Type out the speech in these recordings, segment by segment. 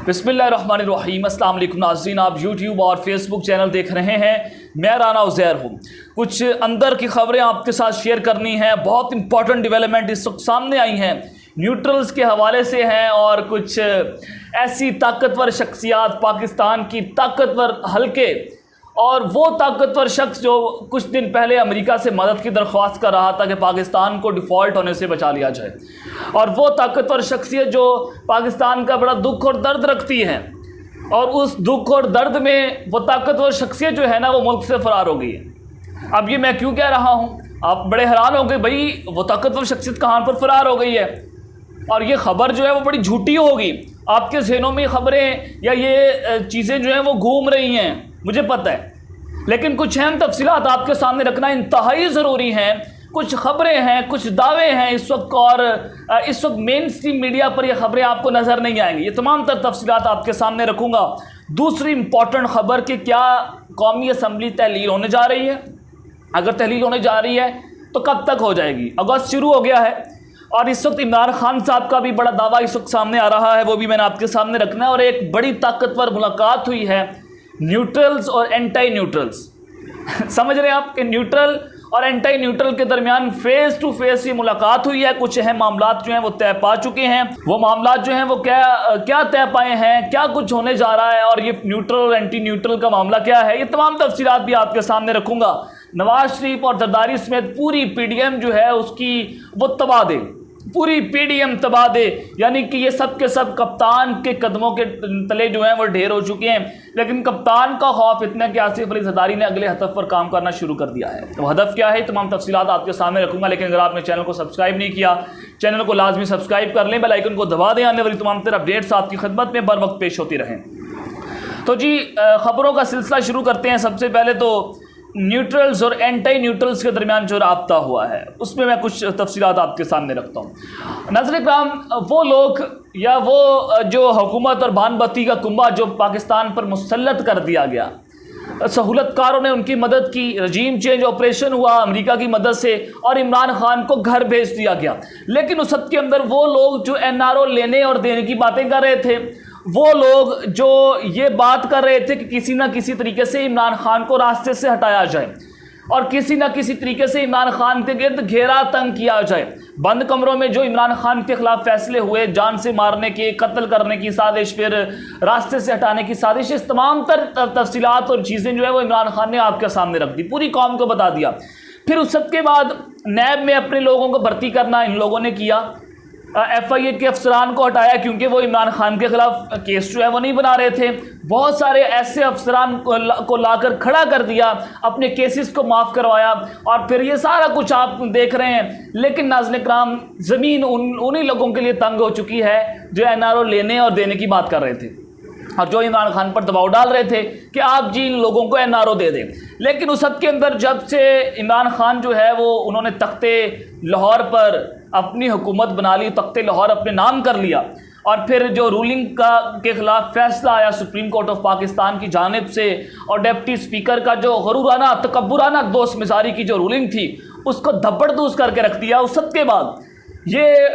बिस्मिल्लाहिर्रहमानिर्रहीम। अस्सलाम वालेकुम नाज़रीन, आप यूट्यूब और फेसबुक चैनल देख रहे हैं। मैं राना उज़ैर हूँ। कुछ अंदर की खबरें आपके साथ शेयर करनी है। बहुत इंपॉर्टेंट डेवलपमेंट इस वक्त सामने आई हैं, न्यूट्रल्स के हवाले से हैं और कुछ ऐसी ताकतवर शख्सियात, पाकिस्तान की ताकतवर हल्के और वो ताकतवर शख्स जो कुछ दिन पहले अमेरिका से मदद की दरख्वास्त कर रहा था कि पाकिस्तान को डिफ़ॉल्ट होने से बचा लिया जाए, और वो ताकतवर शख्सियत जो पाकिस्तान का बड़ा दुख और दर्द रखती है, और उस दुख और दर्द में वो ताकतवर शख्सियत जो है ना, वो मुल्क से फ़रार हो गई है। अब ये मैं क्यों कह रहा हूँ, आप बड़े हैरान हो गए, भाई वो ताकतवर शख्सियत कहाँ पर फ़रार हो गई है, और ये ख़बर जो है वो बड़ी झूठी होगी। आपके ज़हनों में ख़बरें या ये चीज़ें जो हैं वो घूम रही हैं, मुझे पता है, लेकिन कुछ अहम तफसीलात आपके सामने रखना इंतहाई ज़रूरी हैं। कुछ ख़बरें हैं, कुछ दावे हैं इस वक्त, और इस वक्त मेन स्ट्रीम मीडिया पर ये ख़बरें आपको नज़र नहीं आएंगी। ये तमाम तर तफसीलात आपके सामने रखूँगा। दूसरी इंपॉर्टेंट ख़बर कि क्या कौमी असम्बली तहलील होने जा रही है। अगर तहलील होने जा रही है तो कब तक हो जाएगी। अगस्त शुरू हो गया है और इस वक्त इमरान खान साहब का भी बड़ा दावा इस वक्त सामने आ रहा है, वो भी मैंने आपके सामने रखना है। और एक बड़ी ताकतवर मुलाकात हुई है न्यूट्रल्स और एंटी न्यूट्रल्स। समझ रहे हैं आप कि न्यूट्रल और एंटी न्यूट्रल के दरमियान फेस टू फेस ये मुलाकात हुई है। कुछ अहम मामलात जो हैं वो तय पा चुके हैं। वो मामलात जो हैं वो क्या तय पाए हैं, क्या कुछ होने जा रहा है, और ये न्यूट्रल और एंटी न्यूट्रल का मामला क्या है, ये तमाम तफसीलात भी आपके सामने रखूँगा। नवाज शरीफ और जरदारी समेत पूरी PDM जो है उसकी वो तबाह दे, पूरी PDM तबाह दे, यानी कि ये सब के सब कप्तान के कदमों के तले जो हैं वो ढेर हो चुके हैं। लेकिन कप्तान का खौफ इतना कि आसिफ अली जरदारी ने अगले हदफ पर काम करना शुरू कर दिया है। तो हदफ क्या है, तमाम तफसीलात आपके सामने रखूंगा। लेकिन अगर आपने चैनल को सब्सक्राइब नहीं किया, चैनल को लाजमी सब्सक्राइब कर लें, बेल आइकन को दबा दें, आने वाली तमाम तरह अपडेट्स आपकी खिदमत में बर वक्त पेश होती रहें। तो जी ख़बरों का सिलसिला शुरू करते हैं। सबसे पहले तो न्यूट्रल्स और एंटी न्यूट्रल्स के दरमियान जो राब्ता हुआ है उसमें मैं कुछ तफसीलात आपके सामने रखता हूँ। नाज़रीन इकराम, वो लोग या वो जो हुकूमत और बानबत्ती का कुंबा जो पाकिस्तान पर मुसल्लत कर दिया गया, सहूलतकारों ने उनकी मदद की, रजीम चेंज ऑपरेशन हुआ अमेरिका की मदद से, और इमरान खान को घर भेज दिया गया। लेकिन उस सब के अंदर वो लोग जो NRO लेने और देने की बातें कर रहे थे, वो लोग जो ये बात कर रहे थे कि किसी ना किसी तरीके से इमरान खान को रास्ते से हटाया जाए और किसी ना किसी तरीके से इमरान खान के गिर्द घेरा तंग किया जाए। बंद कमरों में जो इमरान खान के खिलाफ फैसले हुए, जान से मारने के, कत्ल करने की साजिश, फिर रास्ते से हटाने की साजिश, इस तमाम तफसीलात और चीज़ें जो है वो इमरान खान ने आपके सामने रख दी, पूरी कौम को बता दिया। फिर उस सब के बाद नैब में अपने लोगों को भर्ती करना इन लोगों ने किया। FIA के अफसरान को हटाया क्योंकि वो इमरान खान के खिलाफ केस जो है वो नहीं बना रहे थे। बहुत सारे ऐसे अफसरान को लाकर खड़ा कर दिया, अपने केसेस को माफ़ करवाया, और फिर ये सारा कुछ आप देख रहे हैं। लेकिन नाज़रीन इकराम, ज़मीन उन्हीं लोगों के लिए तंग हो चुकी है जो NRO लेने और देने की बात कर रहे थे और जो इमरान खान पर दबाव डाल रहे थे कि आप जी इन लोगों को NRO दे दें। लेकिन उस सब के अंदर जब से इमरान खान जो है वो उन्होंने तख्ते लाहौर पर अपनी हुकूमत बना ली, तख्ते लाहौर अपने नाम कर लिया, और फिर जो रूलिंग के खिलाफ फैसला आया सुप्रीम कोर्ट ऑफ पाकिस्तान की जानिब से, और डिप्टी स्पीकर का जो गरूराना तकब्बुराना दोस्त मिजारी की जो रूलिंग थी उसको धब्बड़दूस करके रख दिया। उस सब के बाद ये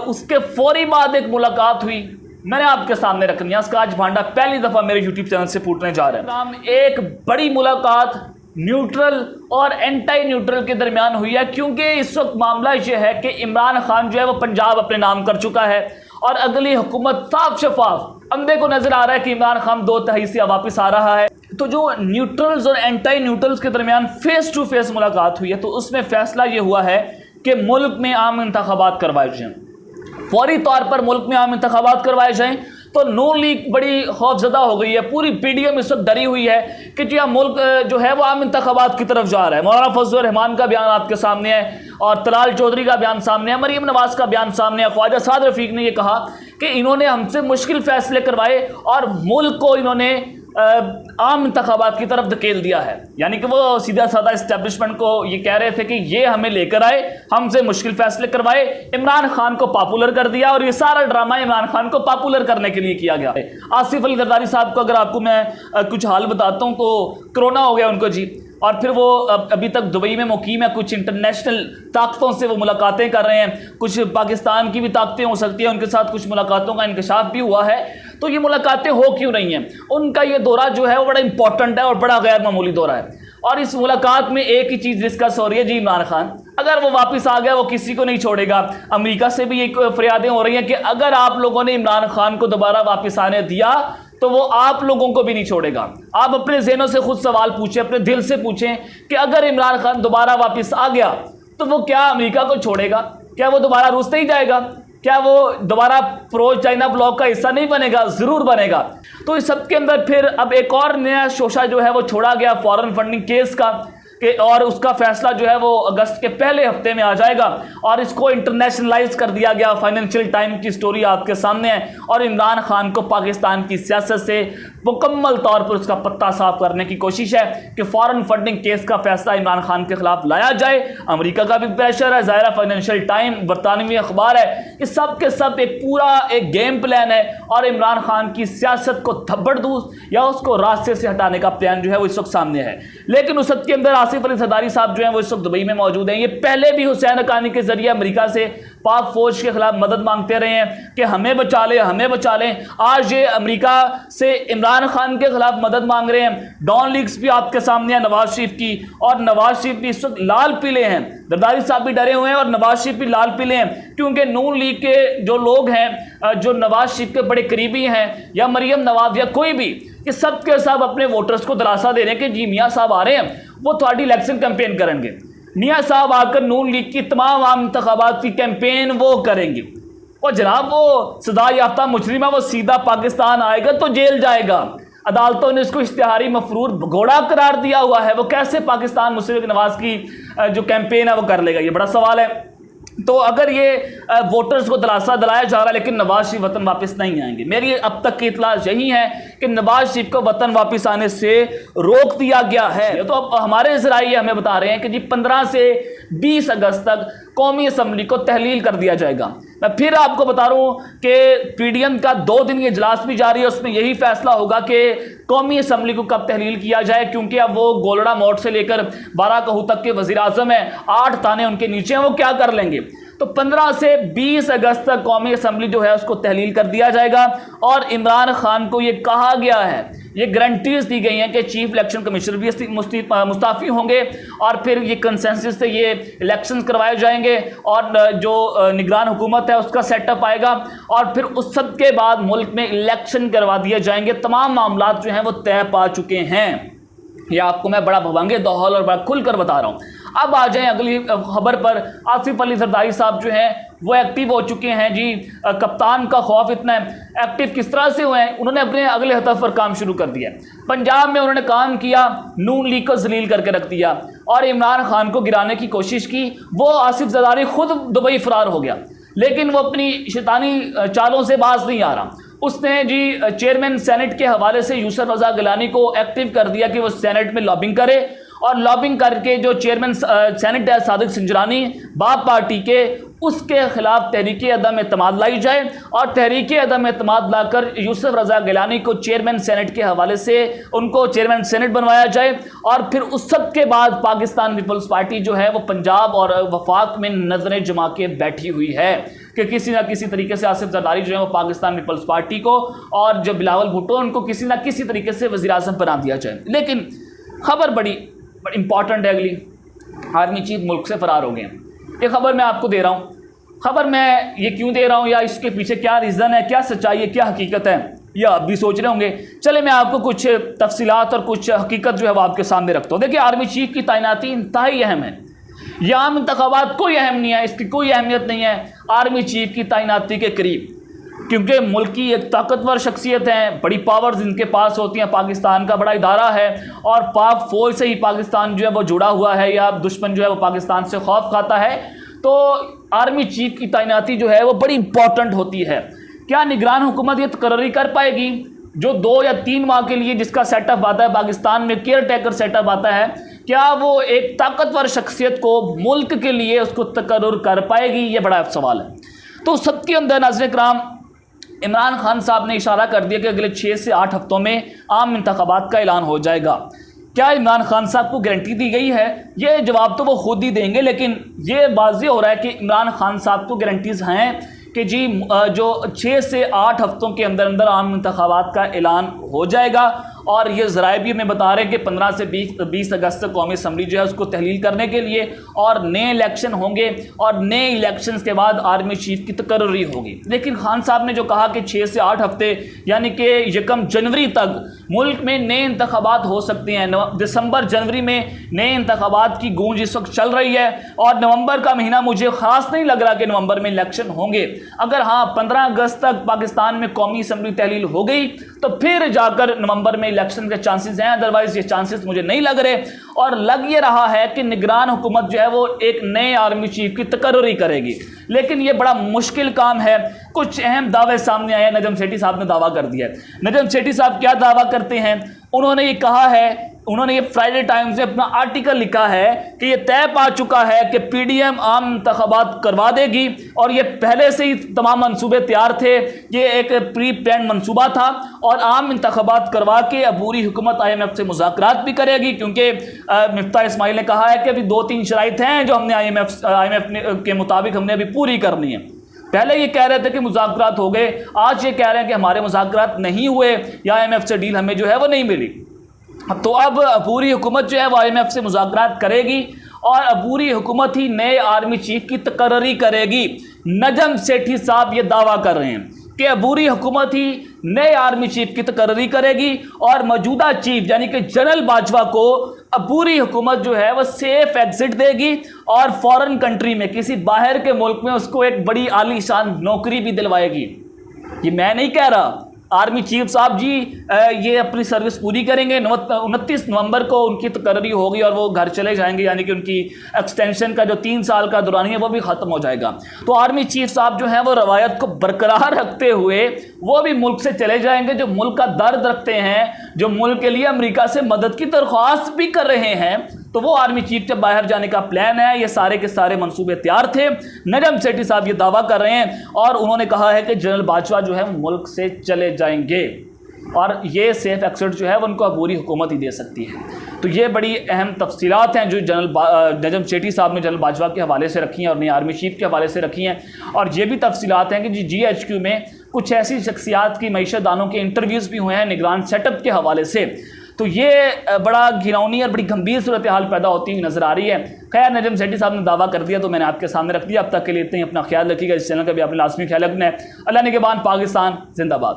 उसके फौरी बाद एक मुलाकात हुई, मैंने आपके सामने रखनी है। इसका आज भांडा पहली दफ़ा मेरे यूट्यूब चैनल से फूटने जा रहा है। एक बड़ी मुलाकात न्यूट्रल और एंटी न्यूट्रल के दरमियान हुई है, क्योंकि इस वक्त मामला ये है कि इमरान खान जो है वो पंजाब अपने नाम कर चुका है, और अगली हुकूमत साफ शफाफ अंधे को नजर आ रहा है कि इमरान खान 2 तिहाई से वापस आ रहा है। तो जो न्यूट्रल्स और एंटी न्यूट्रल्स के दरमियान फेस टू फेस मुलाकात हुई है, तो उसमें फैसला ये हुआ है कि मुल्क में आम इंतखाबात करवाए जाएँ, फौरी तौर पर मुल्क में आम इंतखाबात करवाए जाएँ। तो नून लीग बड़ी खौफजदा हो गई है, पूरी PDM इस वक्त डरी हुई है कि जी मुल्क जो है वो आम इंतखाबात की तरफ जा रहा है। मौलाना फजलुर रहमान का बयान आपके सामने है, और तलाल चौधरी का बयान सामने है, मरीम नवाज का बयान सामने है। ख्वाजा साद रफीक ने यह कहा कि इन्होंने हमसे मुश्किल फैसले करवाए और मुल्क को इन्होंने आम इंतखाबात की तरफ धकेल दिया है। यानी कि वो सीधा साधा इस्टेब्लिशमेंट को ये कह रहे थे कि ये हमें लेकर आए, हमसे मुश्किल फैसले करवाए, इमरान खान को पॉपुलर कर दिया, और ये सारा ड्रामा इमरान खान को पॉपुलर करने के लिए किया गया है। आसिफ अली जरदारी साहब को अगर आपको मैं कुछ हाल बताता हूँ तो कोरोना हो गया उनको जी, और फिर वो अभी तक दुबई में मुकीम है। कुछ इंटरनेशनल ताकतों से वो मुलाकातें कर रहे हैं, कुछ पाकिस्तान की भी ताकतें हो सकती हैं, उनके साथ कुछ मुलाकातों का इंकशाफ भी हुआ है। तो ये मुलाकातें हो क्यों नहीं हैं? उनका ये दौरा जो है वो बड़ा इंपॉर्टेंट है और बड़ा गैर मामूली दौरा है। और इस मुलाकात में एक ही चीज़ डिस्कस हो रही है जी, इमरान खान अगर वो वापस आ गया वो किसी को नहीं छोड़ेगा। अमेरिका से भी एक फरियादें हो रही हैं कि अगर आप लोगों ने इमरान खान को दोबारा वापस आने दिया तो वो आप लोगों को भी नहीं छोड़ेगा। आप अपने ज़हनों से खुद सवाल पूछें, अपने दिल से पूछें कि अगर इमरान खान दोबारा वापस आ गया तो वो क्या अमेरिका को छोड़ेगा? क्या वो दोबारा रूस नहीं जाएगा? क्या वो दोबारा प्रो चाइना ब्लॉक का हिस्सा नहीं बनेगा? ज़रूर बनेगा। तो इस सब के अंदर फिर अब एक और नया शोशा जो है वो छोड़ा गया फॉरेन फंडिंग केस का, और उसका फैसला जो है वो अगस्त के पहले हफ्ते में आ जाएगा और इसको इंटरनेशनलाइज कर दिया गया। फाइनेंशियल टाइम की स्टोरी आपके सामने है और इमरान खान को पाकिस्तान की सियासत से मुकम्मल तौर पर उसका पत्ता साफ करने की कोशिश है कि फॉरेन फंडिंग केस का फैसला इमरान खान के खिलाफ लाया जाए। अमेरिका का भी प्रेशर है, ज़ाहिर फाइनेंशियल टाइम बरतानवी अखबार है, इस सब के सब एक पूरा एक गेम प्लान है और इमरान खान की सियासत को धब्बड़दूस या उसको रास्ते से हटाने का प्लान जो है वो इस वक्त सामने है। लेकिन उस सब के अंदर आसिफ अली जरदारी साहब जो हैं वो इस वक्त दुबई में मौजूद हैं। ये पहले भी हुसैन हक्कानी के जरिए अमेरिका से पाक फौज के खिलाफ मदद मांगते रहे हैं कि हमें बचा लें, हमें बचा लें। आज ये अमेरिका से इमरान खान के खिलाफ मदद मांग रहे हैं। डॉन लीक्स भी आपके सामने है नवाज शरीफ की, और नवाज शरीफ भी इस वक्त लाल पीले हैं। जरदारी साहब भी डरे हुए हैं और नवाज शरीफ भी लाल पीले हैं, क्योंकि नून लीग के जो लोग हैं जो नवाज शरीफ के बड़े करीबी हैं या मरियम नवाज या कोई भी, ये सब के सब अपने वोटर्स को दिलासा दे रहे हैं कि जी मियाँ साहब आ रहे हैं, वो थोड़ी इलेक्शन कैंपेन करेंगे। मियाँ साहब आकर नून लीग की तमाम आम इंतखाबात की कैंपेन वो करेंगे। और जनाब वो सदा याफ्ता मुजरिम है, वो सीधा पाकिस्तान आएगा तो जेल जाएगा। अदालतों ने इसको इश्तिहारी मफरूर घोड़ा करार दिया हुआ है। वो कैसे पाकिस्तान मुशर्रफ नवाज की जो कैंपेन है वो कर लेगा, ये बड़ा सवाल है। तो अगर ये वोटर्स को दिलासा दिलाया जा रहा है लेकिन नवाज शरीफ वतन वापस नहीं आएंगे, मेरी अब तक की इतला यही है कि नवाज शरीफ को वतन वापस आने से रोक दिया गया है। तो अब हमारे ज़राए हमें बता रहे हैं कि जी 15 से 20 अगस्त तक कौमी असम्बली को तहलील कर दिया जाएगा। मैं फिर आपको बता रहा हूँ कि पीडीएम का 2 दिन ये इजलास भी जारी है, उसमें यही फैसला होगा कि कौमी असम्बली को कब तहलील किया जाए, क्योंकि अब वो गोलड़ा मोड़ से लेकर 12 कहू तक के वज़ीर आज़म हैं, 8 ताने उनके नीचे हैं, वो क्या कर लेंगे। तो 15 से 20 अगस्त तक कौमी असम्बली जो है उसको तहलील कर दिया जाएगा। और इमरान खान को ये कहा गया है, ये गारंटीज दी गई हैं कि चीफ इलेक्शन कमिश्नर भी मुस्ताफ़ी होंगे और फिर ये कंसेंसस से ये इलेक्शंस करवाए जाएंगे और जो निगरान हुकूमत है उसका सेटअप आएगा और फिर उस सब के बाद मुल्क में इलेक्शन करवा दिए जाएंगे। तमाम मामला जो हैं वो तय पा चुके हैं। यह आपको मैं बड़ा भवंगे दौहल और बड़ा खुलकर बता रहा हूँ। अब आ जाएं अगली खबर पर। आसिफ अली जरदारी साहब जो हैं वो एक्टिव हो चुके हैं जी। कप्तान का खौफ इतना है, एक्टिव किस तरह से हुए हैं, उन्होंने अपने अगले हदफ पर काम शुरू कर दिया। पंजाब में उन्होंने काम किया, नून लीग को जलील करके रख दिया और इमरान खान को गिराने की कोशिश की। वो आसिफ जरदारी खुद दुबई फरार हो गया, लेकिन वो अपनी शैतानी चालों से बाज नहीं आ रहा। उसने जी चेयरमैन सेनेट के हवाले से यूसुफ रज़ा गिलानी को एक्टिव कर दिया कि वो सेनेट में लॉबिंग करे और लॉबिंग करके जो चेयरमैन सेनेट है सादिक सिंजरानी बाप पार्टी के, उसके खिलाफ तहरीक अदम एतमाद लाई जाए और तहरीक अदम एतमाद लाकर यूसुफ रज़ा गिलानी को चेयरमैन सेनेट के हवाले से उनको चेयरमैन सेनेट बनवाया जाए। और फिर उस सब के बाद पाकिस्तान पीपल्स पार्टी जो है वो पंजाब और वफाक में नजरें जमा के बैठी हुई है कि किसी ना किसी तरीके से आसिफ जरदारी जो है वो पाकिस्तान पीपल्स पार्टी को और जो बिलावल भुट्टो उनको किसी ना किसी तरीके से वज़ीर आज़म बना दिया जाए। लेकिन खबर बड़ी इंपॉर्टेंट है अगली, आर्मी चीफ मुल्क से फरार हो गए हैं। ये खबर मैं आपको दे रहा हूँ। खबर मैं ये क्यों दे रहा हूँ या इसके पीछे क्या रीज़न है, क्या सच्चाई है, क्या हकीकत है, या आप भी सोच रहे होंगे। चले मैं आपको कुछ तफसीलात और कुछ हकीकत जो है वो आपके सामने रखता हूँ। देखिए, आर्मी चीफ की तैनाती इंतहाई अहम है। यह आम इंतखाबात कोई अहम नहीं है, इसकी कोई अहमियत नहीं है आर्मी चीफ की तैनाती के करीब, क्योंकि मुल्क की एक ताकतवर शख्सियत हैं, बड़ी पावर्स इनके पास होती हैं, पाकिस्तान का बड़ा इदारा है और पाक फौज से ही पाकिस्तान जो है वो जुड़ा हुआ है या दुश्मन जो है वो पाकिस्तान से खौफ खाता है। तो आर्मी चीफ की तैनाती जो है वो बड़ी इंपॉर्टेंट होती है। क्या निगरान हुकूमत ये तकर्री कर पाएगी जो 2 या 3 माह के लिए जिसका सेटअप आता है पाकिस्तान में, केयर टेकर सेटअप आता है, क्या वो एक ताकतवर शख्सियत को मुल्क के लिए उसको तकर्रुर कर पाएगी? ये बड़ा सवाल है। तो सबके अंदर नाज़रीन किराम, इमरान खान साहब ने इशारा कर दिया कि अगले 6 से 8 हफ्तों में आम इंतखाबात का ऐलान हो जाएगा। क्या इमरान खान साहब को गारंटी दी गई है? ये जवाब तो वो खुद ही देंगे, लेकिन ये वाज़ेह हो रहा है कि इमरान खान साहब को गारंटीज़ हैं कि जी जो 6 से 8 हफ्तों के अंदर अंदर आम इंतखाबात का ऐलान हो जाएगा, और ये ज़राए भी हमें बता रहे हैं कि 15 से 20 अगस्त तक कौमी असम्बली जो है उसको तहलील करने के लिए और नए इलेक्शन होंगे, और नए इलेक्शन के बाद आर्मी चीफ की तकर्री होगी। लेकिन खान साहब ने जो कहा कि 6 से 8 हफ्ते यानी कि 1 जनवरी तक मुल्क में नए इंतखाबात हो सकते हैं। दिसंबर जनवरी में नए इंतखाबात की गूंज इस वक्त चल रही है, और नवंबर का महीना मुझे ख़ास नहीं लग रहा कि नवंबर में इलेक्शन होंगे। अगर हाँ 15 अगस्त तक पाकिस्तान में कौमी असम्बली तहलील हो गई तो फिर जाकर नवंबर में इलेक्शन के चांसेस हैं, अदरवाइज ये चांसेस मुझे नहीं लग रहे। और लग ये रहा है कि निगरान हुकूमत जो है वो एक नए आर्मी चीफ की तकर्री करेगी, लेकिन ये बड़ा मुश्किल काम है। कुछ अहम दावे सामने आए। नजम सेठी साहब ने दावा कर दिया है। नजम सेठी साहब क्या दावा करते हैं? उन्होंने ये कहा है, उन्होंने ये फ्राइडे टाइम्स में अपना आर्टिकल लिखा है कि ये तय पा चुका है कि पीडीएम आम इंतखाबात करवा देगी, और ये पहले से ही तमाम मंसूबे तैयार थे। ये एक प्री प्लान मंसूबा था, और आम इंतखाबात करवा के अबूरी हुकूमत IMF से मुज़ाकरात भी करेगी, क्योंकि मिफ्ता इस्माइल ने कहा है कि अभी 2-3 शराइत हैं जो हमने IMF के मुताबिक हमने अभी पूरी करनी है। पहले ये कह रहे थे कि मुज़ाकरात हो गए, आज ये कह रहे हैं कि हमारे मुज़ाकरात नहीं हुए या IMF से डील हमें जो है वो नहीं मिली। तो अब अबूरी हुकूमत जो है वो IMF से मुज़ाकरात करेगी, और अबूरी हुकूमत ही नए आर्मी चीफ की तकर्री करेगी। नजम सेठी साहब ये दावा कर रहे हैं कि अबूरी हुकूमत ही नए आर्मी चीफ की तकर्री करेगी, और मौजूदा चीफ यानी कि जनरल बाजवा को अबूरी हुकूमत जो है वह सेफ एग्जिट देगी, और फॉरेन कंट्री में किसी बाहर के मुल्क में उसको एक बड़ी आलीशान नौकरी भी दिलवाएगी। ये मैं नहीं कह रहा, आर्मी चीफ साहब जी ये अपनी सर्विस पूरी करेंगे। 29 नवंबर को उनकी तकर्री होगी और वो घर चले जाएंगे, यानी कि उनकी एक्सटेंशन का जो 3 साल का दौरानी है वो भी ख़त्म हो जाएगा। तो आर्मी चीफ साहब जो हैं वो रवायत को बरकरार रखते हुए वो भी मुल्क से चले जाएंगे, जो मुल्क का दर्द रखते हैं, जो मुल्क के लिए अमेरिका से मदद की दरख्वास्त भी कर रहे हैं। तो वो आर्मी चीफ के बाहर जाने का प्लान है। ये सारे के सारे मंसूबे तैयार थे। नजम सेठी साहब ये दावा कर रहे हैं, और उन्होंने कहा है कि जनरल बाजवा जो है मुल्क से चले जाएंगे, और ये सेफ एक्सिट जो है वो उनको अबूरी हुकूमत ही दे सकती है। तो ये बड़ी अहम तफसीलात हैं जो नजम सेठी साहब ने जनरल बाजवा के हवाले से रखी हैं और नई आर्मी चीफ के हवाले से रखी हैं। और ये भी तफसीलात हैं कि GHQ में कुछ ऐसी शख्सियात की मईशतदानों के इंटरव्यूज़ भी हुए हैं निगरान सेटअप के हवाले से। तो ये बड़ा घिनौनी और बड़ी गंभीर सूरत हाल पैदा होती हुई नजर आ रही है। खैर, नजम सेठी साहब ने दावा कर दिया तो मैंने आपके सामने रख दिया। अब तक के लिए इतने ही। अपना ख्याल रखिएगा। इस चैनल का भी आपने लाजमी ख्याल रखना है। अल्लाह निगहबान। पाकिस्तान जिंदाबाद।